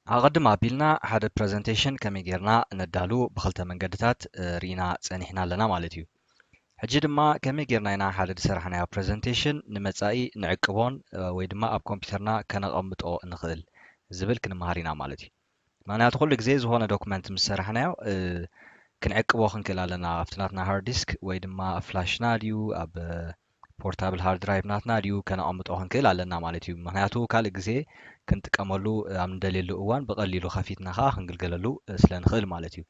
هقدم أبيلنا هذا presentation كمي جرنا ندالو بخلطة من قدتات رينا سنحنا لنا مالتيو حجي دما كمي جرنا هنا هذا سرحنا presentation نمسائي نعقبون ويدما أب كمبيوترنا كان قمت أو نخدل زبل كنا مهارينا مالتي معناها تقول لك زي هون دوكمنت مسرحنا كنعقبو خنكلا لنا افتناتنا هارد ديسك ويدما فلاش ناديو أب بورتابل هارد درايف ناتنا ديو كان قمت أو خنكلا لنا مالتيو معناها تو كالك زي ክንጥቀመሉ ኣብ ንደልየሉ እዋን ብቐሊሉ ከፊትና ከዓ ክንግልገለሉ ስለ ንኽእል ማለት እዩ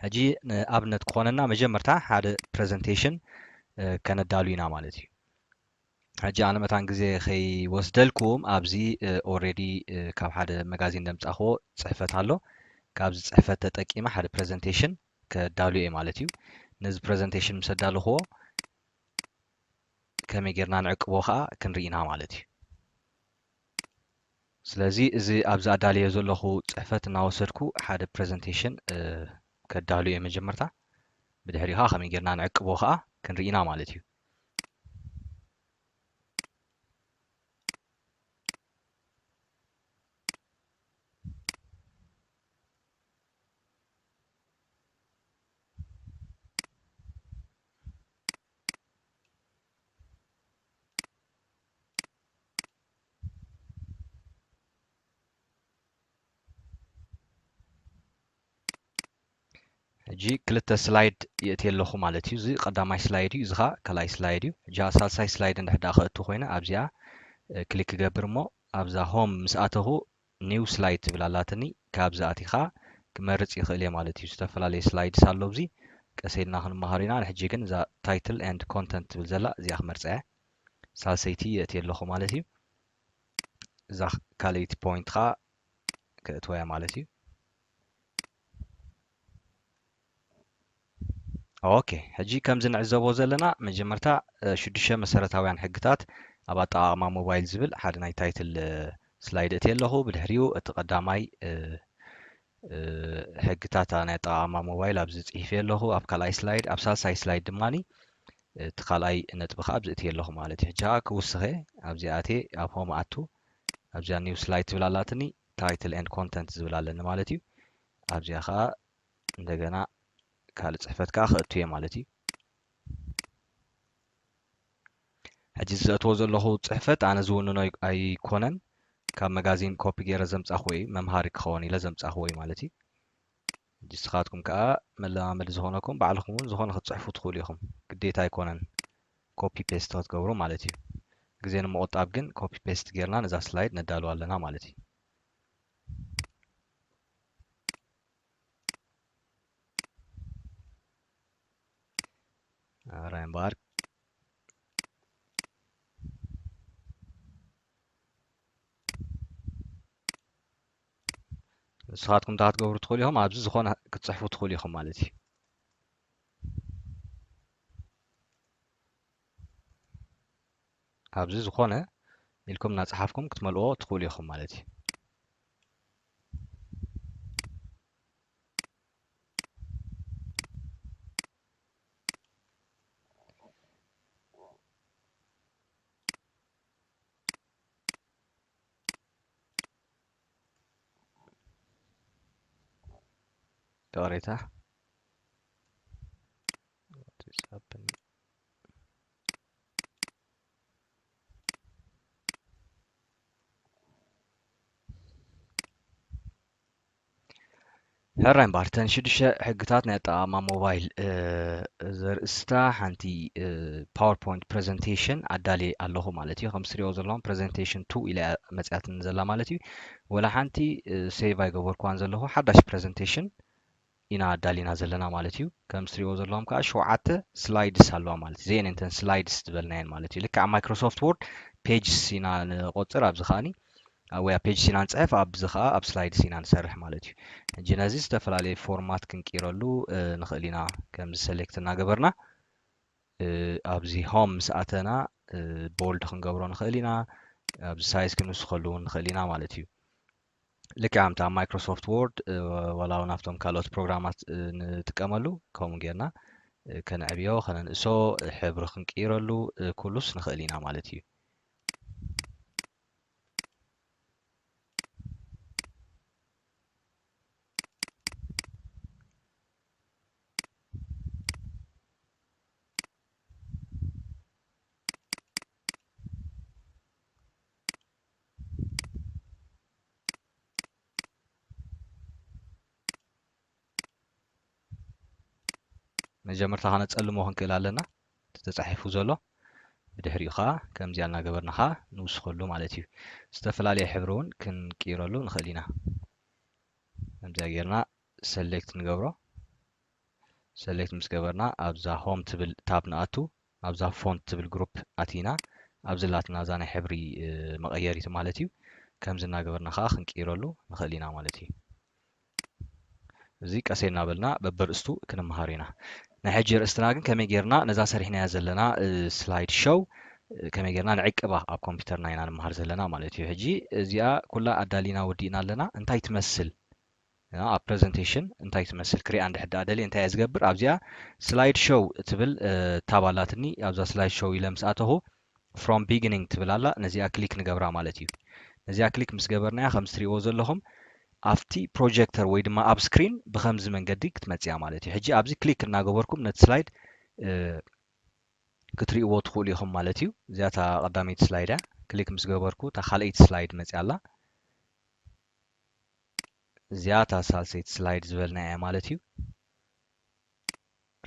ሕጂ ንኣብነት ክኾነና መጀመርታ ሓደ ፕሬዘንቴሽን ከነዳሉ ኢና ማለት እዩ ሕጂ ኣነ መታን ግዜ ከይወስደልኩም ኣብዚ ኦልሬዲ ካብ ሓደ መጋዚን ደምፃኽዎ ፅሕፈት ኣሎ ካብዚ ፅሕፈት ተጠቂመ ሓደ ፕሬዘንቴሽን ከዳሉ እየ ማለት እዩ ነዚ ፕሬዘንቴሽን ምስ ኣዳለኽዎ ከመይ ጌርና ንዕቅቦ ከዓ ክንርኢና ማለት እዩ ስለዚ እዚ ኣብዚ ኣዳልዮ ዘለኹ ፅሕፈት እናወሰድኩ ሓደ ፕሬዘንቴሽን ከዳሉ እየ መጀመርታ ብድሕሪኡ ከዓ ከመይ ጌርና ንዕቅቦ ከዓ ክንርኢና ማለት እዩ ሕጂ ክልተ ስላይድ የእትየ ኣለኹ ማለት እዩ እዚ ቀዳማይ ስላይድ እዩ እዚ ከዓ ካልኣይ ስላይድ እዩ ሕጂ ሳልሳይ ስላይድ እንድሕዳ ከእቱ ኮይነ ኣብዚኣ ክሊክ ክገብር እሞ ኣብዛ ሆም ምስ ኣተኹ ኒው ስላይድ ትብል ኣላትኒ ካብዚ ኣቲኻ ክመርፅ ይኽእል እየ ማለት እዩ ዝተፈላለየ ስላይድስ ኣሎ ኣብዚ ቀሰይድና ክንመሃር ኢና ንሕጂ ግን እዛ ታይትል ኤንድ ኮንተንት ትብል ዘላ እዚኣ ክመርፀ እያ ሳልሰይቲ የእትየ ኣለኹ ማለት እዩ እዛ ካልአይቲ ፖይንት ከዓ ከእትወ እያ ማለት እዩ ኦኬ ሕጂ ከምዚ ንዕዘቦ ዘለና መጀመርታ 6 መሰረታውያን ሕግታት ኣብ ኣጠቃቅማ ሞባይል ዝብል ሓደ ናይ ታይትል ስላይድ እትየ ኣለኹ ብድሕሪኡ እቲ ቀዳማይ ሕግታት ናይ ኣጠቃቅማ ሞባይል ኣብዚ ፅሒፈ ኣለኹ ኣብ ካልኣይ ስላይድ ኣብ ሳልሳይ ስላይድ ድማኒ እቲ ካልኣይ ነጥቢ ከዓ ኣብዚ እትየ ኣለኹ ማለት እዩ ሕጂ ከዓ ክውስኸ ኣብዚኣ እትየ ኣብ ሆም ኣቱ ኣብዚኣ ኒው ስላይድ ትብል ኣላትኒ ታይትል ኤንድ ኮንተንት ዝብል ኣለኒ ማለት እዩ ኣብዚኣ ከዓ እንደገና ካልእ ፅሕፈት ከዓ ክእቱ እየ ማለት እዩ ሕጂ ዘእትዎ ዘለኹ ፅሕፈት ኣነ ዝውንኖ ኣይኮነን ካብ መጋዚን ኮፒ ገይረ ዘምፃኽዎ እዩ መምሃሪ ክኸውን ኢለ ዘምፃኽዎ እዩ ማለት እዩ ሕጂ ንስኻትኩም ከዓ መለማመዲ ዝኾነኩም ባዕልኩም እውን ዝኾነ ክትፅሕፉ ትኽእሉ ኢኹም ግዴታ ኣይኮነን ኮፒ ፔስት ክትገብሩ ማለት እዩ ግዜ ንምቁጣብ ግን ኮፒ ፔስት ጌርና ነዛ ስላይድ ነዳልዋ ኣለና ማለት እዩ ራይ እምበር ንስኻትኩም እንታይ ክትገብሩ ትኽእሉ ኢኹም ኣብዚ ዝኾነ ክትፅሕፉ ትኽእሉ ኢኹም ማለት እዩ ኣብዚ ዝኾነ ኢልኩም እናፅሓፍኩም ክትመልኦ ትኽእሉ ኢኹም ማለት እዩ ተወሬታ هراين بارتن شدشة حقتات نتا مع موبايل زرستا حنتي باوربوينت برزنتيشن عدالي الله مالتي 5 زلون برزنتيشن 2 الى مصات نزلا مالتي ولا حنتي سيف ايغور كوان زلو حداش برزنتيشن ኢና ኣዳሊና ዘለና ማለት እዩ ከም ትሪኦ ዘለኹም ከዓ 7 ስላይድስ ኣለዋ ማለት እዩ ዜን እንተን ስላይድስ ትበልናየን ማለት እዩ ልክ ኣብ ማይክሮሶፍት ወርድ ፔጅስ ኢና ንቆፅር ኣብዚ ከዓኒ ወይ ኣብ ፔጅስ ኢና ንፅሕፍ ኣብዚ ከዓ ኣብ ስላይድስ ኢና ንሰርሕ ማለት እዩ ሕጂ ነዚ ዝተፈላለየ ፎርማት ክንቂረሉ ንኽእል ኢና ከምዚ ሰሌክት እናገበርና ኣብዚ ሆም ምስ ኣተና ቦልድ ክንገብሮ ንኽእል ኢና ኣብዚ ሳይዝ ክንውስኸሉ ንኽእል ኢና ማለት እዩ ልክዕ ኣምታ ማይክሮሶፍት ወርድ ወላ እውን ኣብቶም ካልኦት ፕሮግራማት ንጥቀመሉ ከምኡ ጌርና ከነዕብዮ ከነንእሶ ሕብሪ ክንቅይረሉ ኩሉስ ንኽእል ኢና ማለት እዩ መጀመርታ ከነፀልሞ ክንክእል ኣለና ተጻሒፉ ዘሎ ብድሕሪኡ ከዓ ከምዚ አልና ገበርና ከዓ ንውስኸሉ ማለት እዩ ዝተፈላለየ ሕብሪ እውን ክንቅይረሉ ንኽእል ኢና ከምዚ ጌርና ሰሌክት ንገብሮ ሰሌክት ምስ ገበርና ኣብዛ ሆም ትብል ታብ ንኣቱ ኣብዛ ፎንት ትብል ግሩፕ ኣቲና ኣብ ዘላትና እዛ ናይ ሕብሪ መቐየሪት ማለት እዩ ከምዚ እናገበርና ከዓ ክንቅይረሉ ንኽእል ኢና ማለት እዩ እዚ ቀሰይ እናበልና በበርእስቱ ክንመሃር ኢና ናይ ሕጂ ርእስትና ግን ከመይ ጌርና ነዛ ሰሪሕናያ ዘለና ስላይድ ሾው ከመይ ጌርና ንዕቅባ ኣብ ኮምፒውተርና ኢና ንመሃር ዘለና ማለት እዩ ሕጂ እዚኣ ኩላ ኣዳሊና ወዲእና ኣለና እንታይ ትመስል ኣብ ፕሬዘንቴሽን እንታይ ትመስል ክሪኣ እንድሕር ዳኣ ደልየ እንታይ እየ ዝገብር ኣብዚኣ ስላይድ ሾው ትብል ታብ ኣላትኒ ኣብዛ ስላይድ ሾው ኢለ ምስ ኣተኹ ፍሮም ቢጊኒንግ ትብል ኣላ ነዚኣ ክሊክ ንገብራ ማለት እዩ ነዚኣ ክሊክ ምስ ገበርናያ ከም ትሪእዎ ዘለኹም ኣብቲ ፕሮጀክተር ወይ ድማ ኣብ ስክሪን ብከምዚ መንገዲ ክትመፅያ ማለት እዩ ሕጂ ኣብዚ ክሊክ እናገበርኩም ነቲ ስላይድ ክትሪእዎ ትኽእሉ ኢኹም ማለት እዩ እዚኣ እታ ቀዳመይቲ ስላይድ እያ ክሊክ ምስ ገበርኩ እታ ካልአይቲ ስላይድ መፅያ ኣላ እዚኣ እታ ሳልሰይቲ ስላይድ ዝበልና እያ ማለት እዩ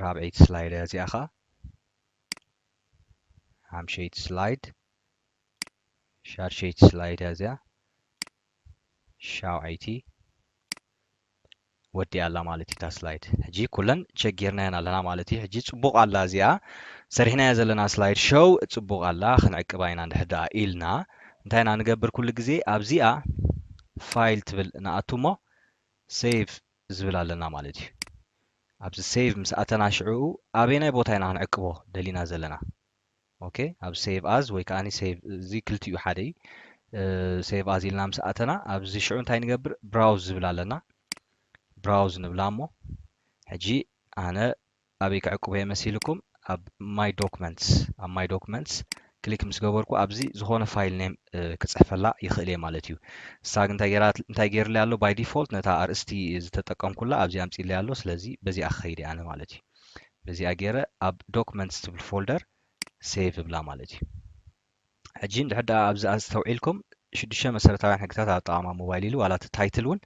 ራብዐይቲ ስላይድ እያ እዚኣ ከዓ ሓምሸይቲ ስላይድ ሻድሸይቲ ስላይድ እያ እዚኣ ሻውዓይቲ ወዲኣ ኣላ ማለት እዩ እታ ስላይድ ሕጂ ኩለን ቸክ ጌርናየን ኣለና ማለት እዩ ሕጂ ፅቡቕ ኣላ እዚኣ ሰሪሕናያ ዘለና ስላይድ ሾው ፅቡቕ ኣላ ክንዕቅባ ኢና እንድሕር ደኣ ኢልና እንታይ ኢና ንገብር ኩሉ ግዜ ኣብዚኣ ፋይል ትብል ንኣቱ እሞ ሴቭ ዝብል ኣለና ማለት እዩ ኣብዚ ሴቭ ምስ ኣተና ሽዑኡ ኣበየናይ ቦታ ኢና ክንዕቅቦ ደሊና ዘለና ኦኬ ኣብ ሴቭ ኣዝ ወይ ከዓኒ ሴቭ እዚ ክልቲኡ ሓደ እዩ ሴቭ ኣዝ ኢልና ምስ ኣተና ኣብዚ ሽዑ እንታይ ንገብር ብራውዝ ዝብል ኣለና ብራውዝ ንብላ እሞ ሕጂ ኣነ ኣበይ ክዕቅቦ እየ መሲልኩም ኣብ ማይ ዶክመንትስ ክሊክ ምስ ገበርኩ ኣብዚ ዝኾነ ፋይል ኔም ክፅሕፈላ ይኽእል እየ ማለት እዩ እሳ እንታይ ገይርለይ ኣሎ ባይ ዲፎልት ነታ ኣርእስቲ ዝተጠቀምኩላ ኣብዚ ኣምፂለይ ኣሎ ስለዚ በዚኣ ክኸይድ ኣነ ማለት እዩ በዚኣ ገይረ ኣብ ዶክመንትስ ትብል ፎልደር ሴቭ ብላ ማለት እዩ ሕጂ እንድሕር ደኣ ኣብዚ ኣስተውዒልኩም 6 መሰረታውያን ሕግታት ኣብ ኣጠቓቕማ ሞባይል ኢሉ ዋላ እቲ ታይትል እውን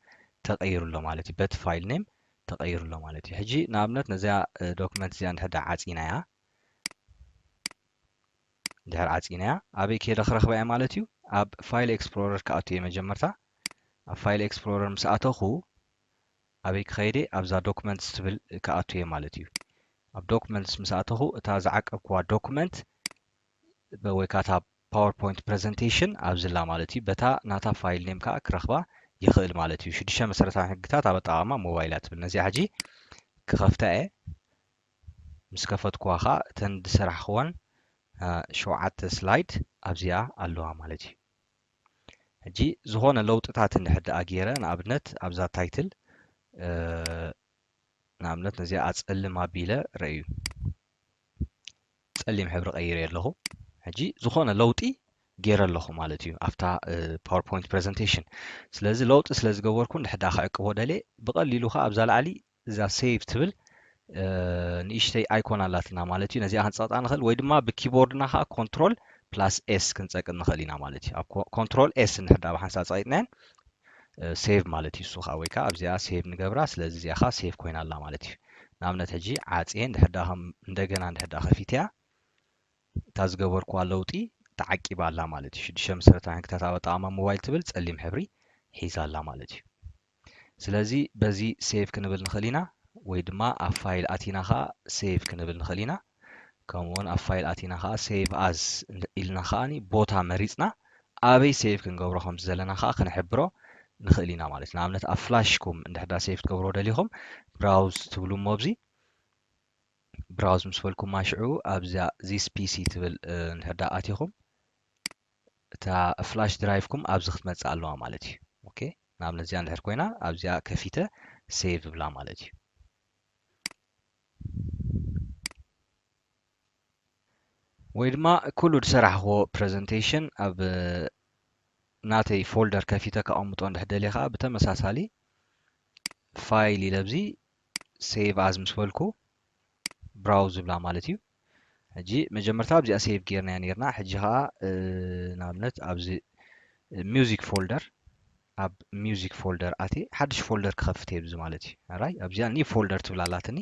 ተቐይሩሎ ማለት እዩ በቲ ፋይል ኔም ተቐይሩሎ ማለት እዩ ሕጂ ንኣብነት ነዚኣ ዶክመንት እዚኣ እንድሕር ደኣ ዓፂናያ ድሕር ዓፂናያ ኣበይ ከይደ ክረኽባ እያ ማለት እዩ ኣብ ፋይል ኤክስፕሎረር ክኣቱ እየ መጀመርታ ኣብ ፋይል ኤክስፕሎረር ምስ ኣተኹ ኣበይ ክኸይደ ኣብዛ ዶክመንትስ ትብል ክኣቱ እየ ማለት እዩ ኣብ ዶክመንትስ ምስ ኣተኹ እታ ዝዓቀብክዋ ዶክመንት ወይ ከዓ እታ ፓወርፖይንት ፕሬዘንቴሽን ኣብዝላ ማለት እዩ በታ ናታ ፋይል ኔም ከዓ ክረኽባ ይኽእል ማለት እዩ 6 መሰረታዊ ሕግታት ኣብ ኣጠቓቕማ ሞባይላት ትብል ነዚኣ ሕጂ ክኸፍታ እየ ምስ ከፈትኩዋ ከዓ እተን ዝሰራሕኽወን 7 ስላይድ ኣብዚኣ ኣለዋ ማለት እዩ ሕጂ ዝኾነ ለውጥታት እንድሕር ደኣ ገይረ ንኣብነት ኣብዛ ታይትል ንኣብነት ነዚኣ ኣፀልም ኣቢለ ረእዩ ፀሊም ሕብሪ ቀይረ ኣለኹ ሕጂ ዝኾነ ለውጢ ገይረ ኣለኹ ማለት እዩ ኣብታ ፓወርፖይንት ፕሬዘንቴሽን ስለዚ ለውጢ ስለ ዝገበርኩ እንድሕር ደኣ ክዕቅቦ ደልየ ብቐሊሉ ከዓ ኣብዛ ላዕሊ እዛ ሴቭ ትብል ንእሽተይ ኣይኮን ኣላትና ማለት እዩ ነዚኣ ክንፀቕጣ ንኽእል ወይ ድማ ብኪቦርድና ከዓ ኮንትሮል ፕላስ ኤስ ክንፀቅጥ ንኽእል ኢና ማለት እዩ ኣብ ኮንትሮል ኤስ እንድሕር ደኣ ብሓንሳብ ፀቂጥናየን ሴቭ ማለት እዩ እሱ ከዓ ወይ ከዓ ኣብዚኣ ሴቭ ንገብራ ስለዚ እዚኣ ከዓ ሴቭ ኮይና ኣላ ማለት እዩ ንኣብነት ሕጂ ዓፅየ እንድሕር ደኣ እንደገና እንድሕር ደኣ ከፊትያ እታ ዝገበርክዋ ለውጢ ተዓቂባ ኣላ ማለት እዩ 6 መሰረታዊ ሕግታት ኣብ ኣጠቓቕማ ሞባይል ትብል ፀሊም ሕብሪ ሒዛ ኣላ ማለት እዩ ስለዚ በዚ ሴቭ ክንብል ንኽእል ኢና ወይ ድማ ኣብ ፋይል ኣቲና ከዓ ሴቭ ክንብል ንኽእል ኢና ከምኡውን ኣብ ፋይል ኣቲና ከዓ ሴቭ ኣዝ ኢልና ከዓኒ ቦታ መሪፅና ኣበይ ሴቭ ክንገብሮ ከም ዘለና ከዓ ክንሕብሮ ንኽእል ኢና ማለት እዩ ንኣብነት ኣብ ፍላሽኩም እንድሕር ዳ ሴቭ ትገብሮ ደሊኹም ብራውዝ ትብሉ እሞ ኣብዚ ብራውዝ ምስ በልኩም ማሽዑ ኣብዛ ዚስ ፒሲ ትብል እንድሕር ዳ ኣቲኹም እታ ፍላሽ ድራይቭኩም ኣብዚ ክትመፅእ ኣለዋ ማለት እዩ ኦኬ ንኣብነት እዚኣ እንድሕር ኮይና ኣብዚኣ ከፊተ ሴቭ ብላ ማለት እዩ ወይ ድማ ኩሉ ዝሰራሕኽዎ ፕሬዘንቴሽን ኣብ ናተይ ፎልደር ከፊተ ከቐምጦ እንድሕር ደልየ ከዓ ብተመሳሳሊ ፋይል ኢለ ኣብዚ ሴቭ ኣዝ ምስ በልኩ ብራውዝ ብላ ማለት እዩ ሕጂ መጀመርታ ኣብዚኣ ሴቭ ጌርናያ ነርና ሕጂ ከዓ ንኣብነት ኣብዚ ሚውዚክ ፎልደር ኣብ ሚውዚክ ፎልደር ኣትየ ሓድሽ ፎልደር ክኸፍት እየ ብዚ ማለት እዩ ራይ ኣብዚኣ ኒ ፎልደር ትብላ ኣላትኒ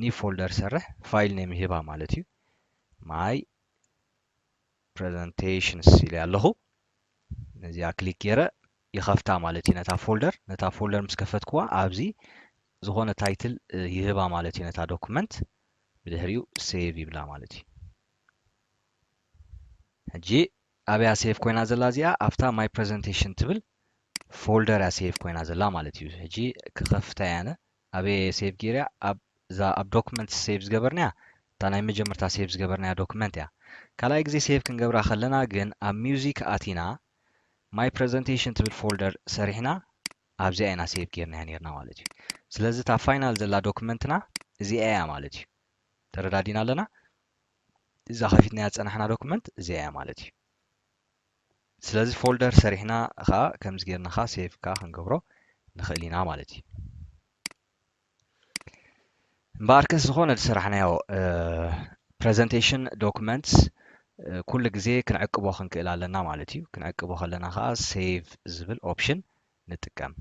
ኒው ፎልደር ሰርሕ ፋይል ኔም ይህባ ማለት እዩ ማይ ፕሬዘንቴሽንስ ኢለ ኣለኹ ነዚኣ ክሊክ ገይረ ይኸፍታ ማለት እዩ ነታ ፎልደር ምስ ከፈትክዋ ኣብዚ ዝኾነ ታይትል ይህባ ማለት እዩ ነታ ዶክመንት ብድሕሪኡ ሴቭ ይብላ ማለት እዩ ሕጂ ኣብያ ሴቭ ኮይና ዘላ እዚኣ ኣፍታ ማይ ፕሬዘንቴሽን ትብል ፎልደር እያ ሴቭ ኮይና ዘላ ማለት እዩ ሕጂ ክኸፍታ ያነ ኣበየ ሴቭ ገይረ ኣብ ዶክመንት ሴቭ ዝገበርናያ እታ ናይ መጀመርታ ሴቭ ዝገበርናያ ዶክመንት እያ ካልኣይ ግዜ ሴቭ ክንገብራ ከለና ግን ኣብ ሚውዚክ ኣቲና ማይ ፕሬዘንቴሽን ትብል ፎልደር ሰሪሕና ኣብዚኣ ኢና ሴቭ ጌርናያ ነርና ማለት እዩ ስለዚ እታ ፋይናል ዘላ ዶክመንትና እዚኣ እያ ማለት እዩ ተረዳዲና ኣለና እዛ ከፊትናያ ፀናሕና ዶክመንት እዚኣ እያ ማለት እዩ ስለዚ ፎልደር ሰሪሕና ኸ ከምዚ ጌርና ኸ ሴቭ ካ ክንገብሮ ንኽእል ኢና ማለት እዩ እምበኣር ከስ ዝኾነ ዝሰራሕናዮ ፕሬዘንቴሽን ዶክመንትስ ኩሉ ግዜ ክንዕቅቦ ክንክእል ኣለና ማለት እዩ ክንዕቅቦ ከለና ከዓ ሴቭ ዝብል ኦፕሽን ንጥቀም